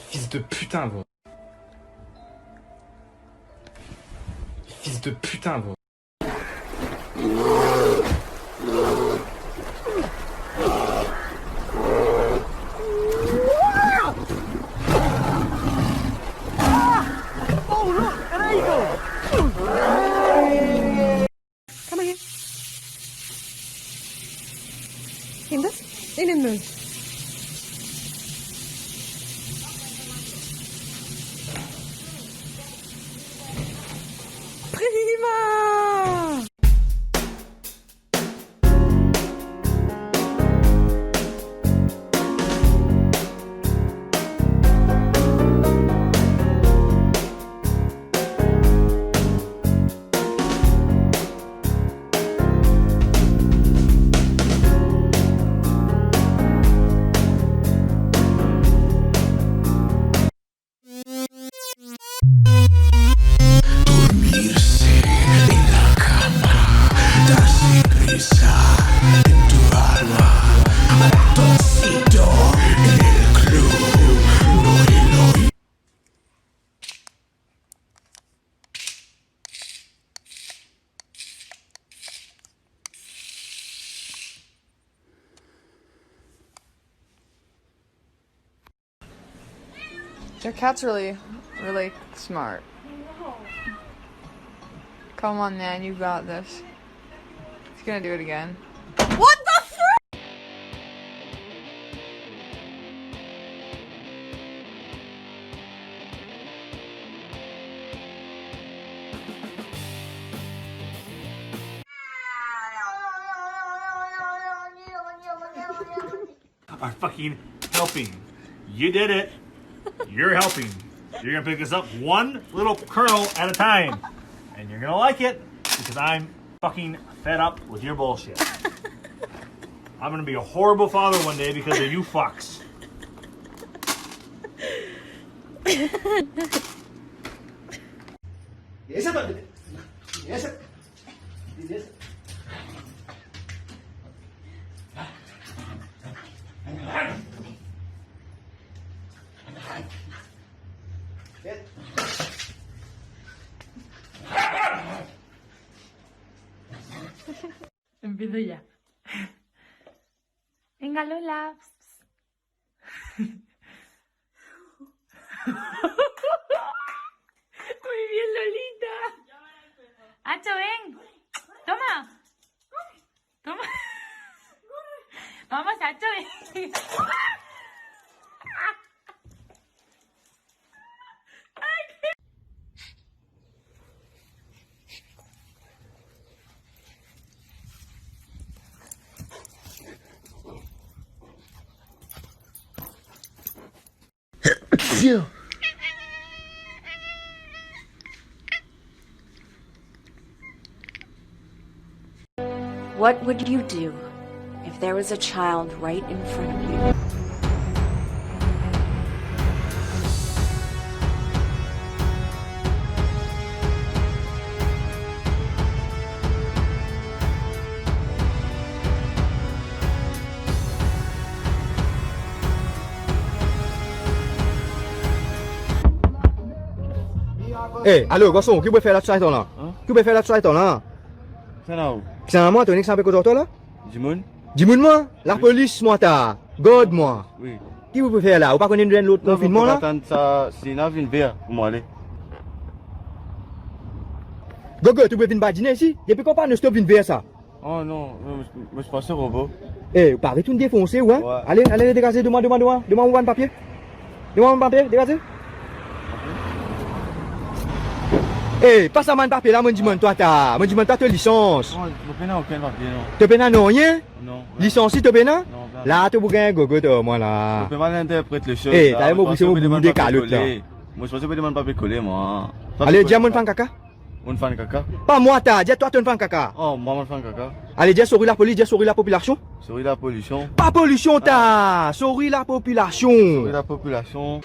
Fils de putain, gros. Fils de putain, gros. Come here. In this? In this. Prima! Your cat's really smart. Come on, man, you got this. He's gonna do it again. What the frick? Are fucking helping. You did it. You're helping. You're gonna pick this up one little kernel at a time. And you're gonna like it because I'm fucking fed up with your bullshit. I'm gonna be a horrible father one day because of you fucks. Empiezo ya. Venga, Lola. Muy bien, Lolita. Hacho, ven. Toma. Toma. Vamos, Hacho, ven. What would you do if there was a child right in front of you? Eh, allô, garçon, qui peut faire la traite là? Qui peut faire la traite là? C'est là où? C'est un mois, tu as un peu de là? Jimoun? Dis-moi, moi, la police, moi, t'as. God, moi. Oui. Qui vous peut faire là? Ou pas connaître l'autre confinement là? Ça, c'est une avenue verte pour moi aller. Gogo, tu peux venir dîner ici? Depuis quand pas, ne stop venir vers ça? Oh non, je suis pas sûr, robot. Eh, vous parlez tout défoncer, ouais? Allez, allez, dégagez, demande un papier. Demande un papier, dégagez. Eh, passe à mon papier là, mon dis toi t'as. Mon dis toi t'as licence. Non, je n'ai aucun papier, non. Tu n'as non rien? Non. Licence, tu n'as non? Là, tu bouges un gogo, toi, moi, Je là. peux mal interpréter les choses. Eh, là. t'as Moi, un je pense mot que pour des des calottes, là. papiers. Moi, je pense que des papiers collés, moi. Allez, dis à mon fan caca. On fan caca. Pas moi, t'as. Dis toi, tu fan caca. Oh, moi, fan caca. Allez, dis souris la police, dis souris la population. Souris la pollution. Pas pollution, t'as. Souris la population. Souris la population.